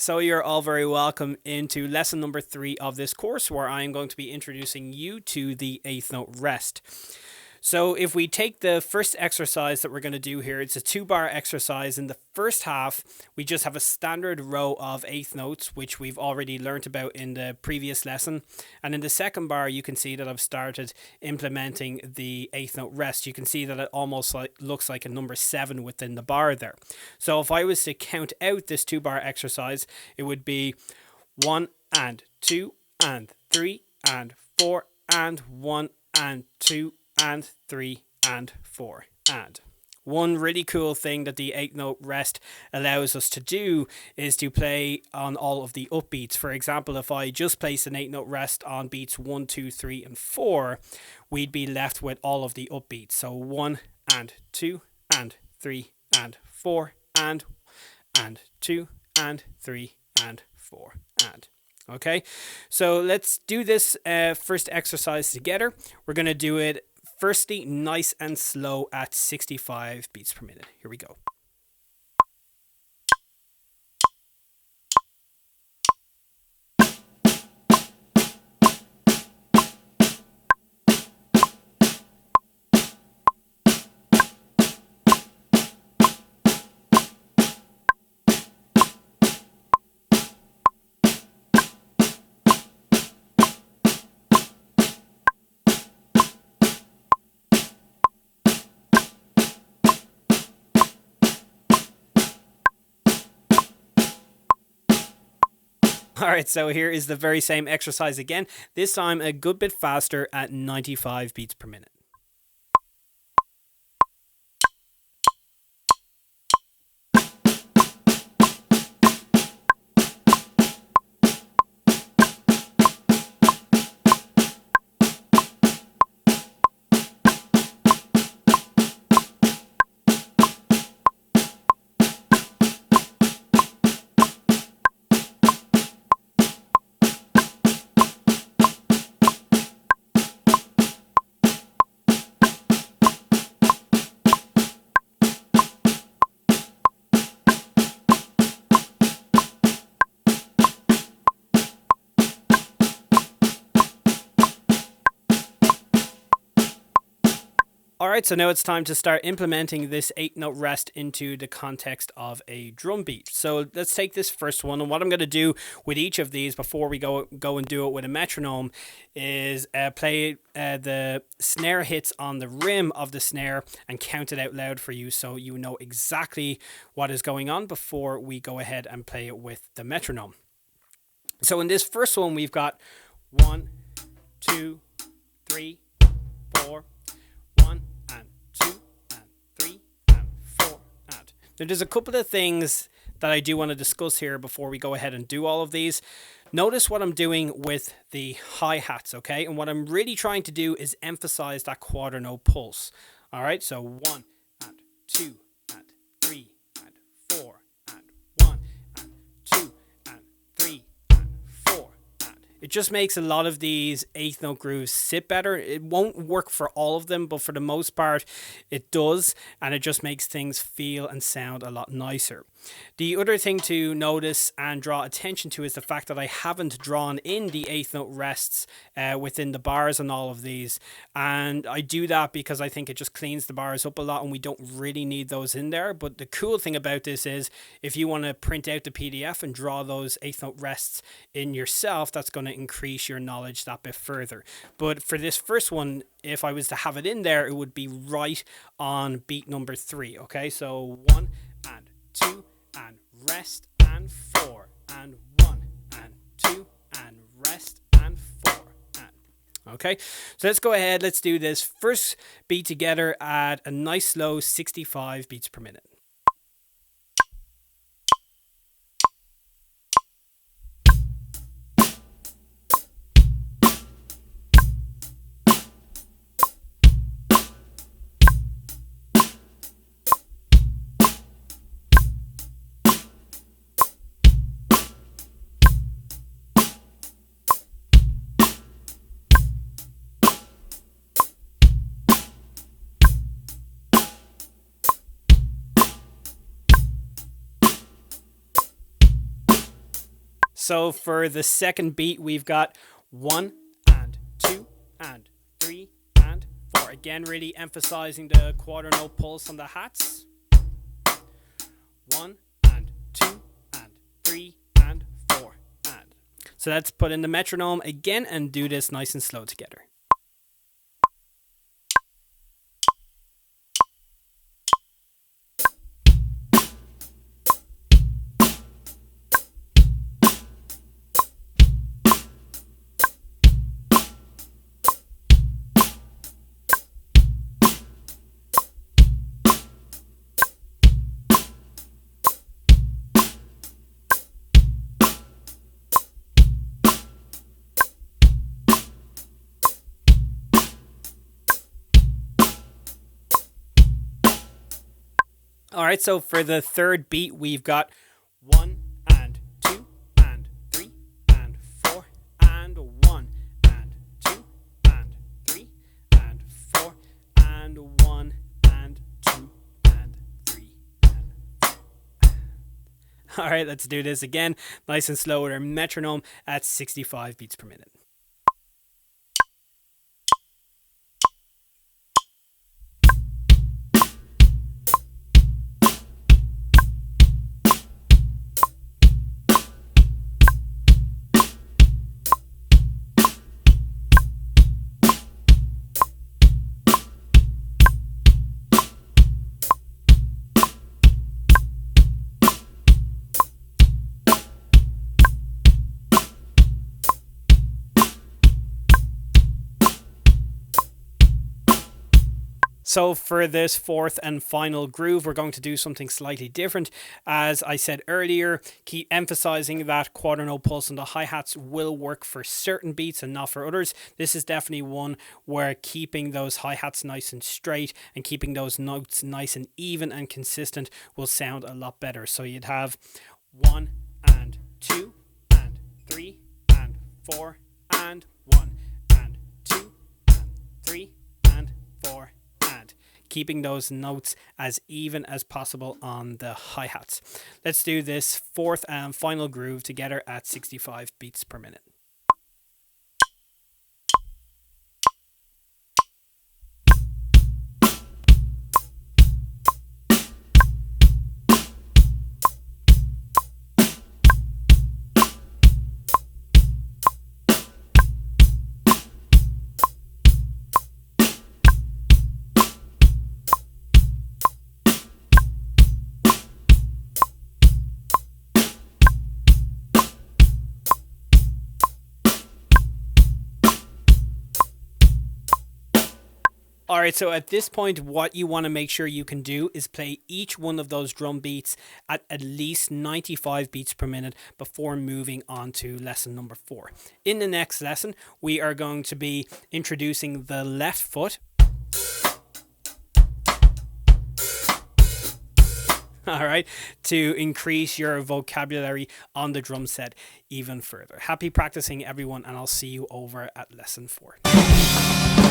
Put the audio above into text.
So you're all very welcome into lesson number 3 of this course, where I am going to be introducing you to the eighth note rest. So if we take the first exercise that we're going to do here, it's a 2-bar exercise. In the first half, we just have a standard row of eighth notes, which we've already learnt about in the previous lesson. And in the second bar, you can see that I've started implementing the eighth note rest. You can see that it almost looks like a number 7 within the bar there. So if I was to count out this 2-bar exercise, it would be 1 and 2 and 3 and 4 and 1 and 2 and 3 and 4 and. One really cool thing that the 8-note rest allows us to do is to play on all of the upbeats. For example, if I just place an 8-note rest on beats 1, 2, 3 and 4, we'd be left with all of the upbeats. So 1 and 2 and 3 and 4 and 2 and 3 and 4 and. Okay, so let's do this first exercise together. We're going to do it firstly nice and slow at 65 beats per minute. Here we go. Alright, so here is the very same exercise again, this time a good bit faster at 95 beats per minute. Alright, so now it's time to start implementing this 8-note rest into the context of a drum beat. So let's take this first one, and what I'm going to do with each of these before we go and do it with a metronome is play the snare hits on the rim of the snare and count it out loud for you so you know exactly what is going on before we go ahead and play it with the metronome. So in this first one, we've got 1, 2, 3, 4, 1 and 2 and 3 and 4 and. Now there's a couple of things that I do want to discuss here before we go ahead and do all of these. Notice what I'm doing with the hi-hats, okay? And what I'm really trying to do is emphasize that quarter note pulse. Alright, so 1 and 2 and 3 and 4 and 1 and 2 and 3 and 4 and. It just makes a lot of these 8th note grooves sit better. It won't work for all of them, but for the most part it does, and it just makes things feel and sound a lot nicer. The other thing to notice and draw attention to is the fact that I haven't drawn in the 8th note rests within the bars on all of these, and I do that because I think it just cleans the bars up a lot and we don't really need those in there. But the cool thing about this is if you want to print out the PDF and draw those 8th note rests in yourself, that's going to increase your knowledge that bit further. But for this first one, if I was to have it in there, it would be right on beat number 3. Okay, so 1 and 2 and rest and 4 and 1 and 2 and rest and 4 and. Okay, so let's go ahead, let's do this first beat together at a nice slow 65 beats per minute. So for the second beat, we've got 1 and 2 and 3 and 4. Again, really emphasizing the quarter note pulse on the hats. 1 and 2 and 3 and 4 and. So let's put in the metronome again and do this nice and slow together. All right, so for the third beat, we've got 1 and 2 and 3 and 4 and 1 and 2 and 3 and 4 and 1 and 2 and 3 and 4. All right, let's do this again, nice and slow with our metronome at 65 beats per minute. So for this fourth and final groove, we're going to do something slightly different. As I said earlier, keep emphasizing that quarter note pulse on the hi-hats will work for certain beats and not for others. This is definitely one where keeping those hi-hats nice and straight and keeping those notes nice and even and consistent will sound a lot better. So you'd have 1 and 2 and 3 and 4 and 1 and 2 and 3 and 4 and keeping those notes as even as possible on the hi-hats. Let's do this fourth and final groove together at 65 beats per minute. Alright, so at this point, what you want to make sure you can do is play each one of those drum beats at least 95 beats per minute before moving on to lesson number 4. In the next lesson, we are going to be introducing the left foot. Alright, to increase your vocabulary on the drum set even further. Happy practicing, everyone, and I'll see you over at lesson 4.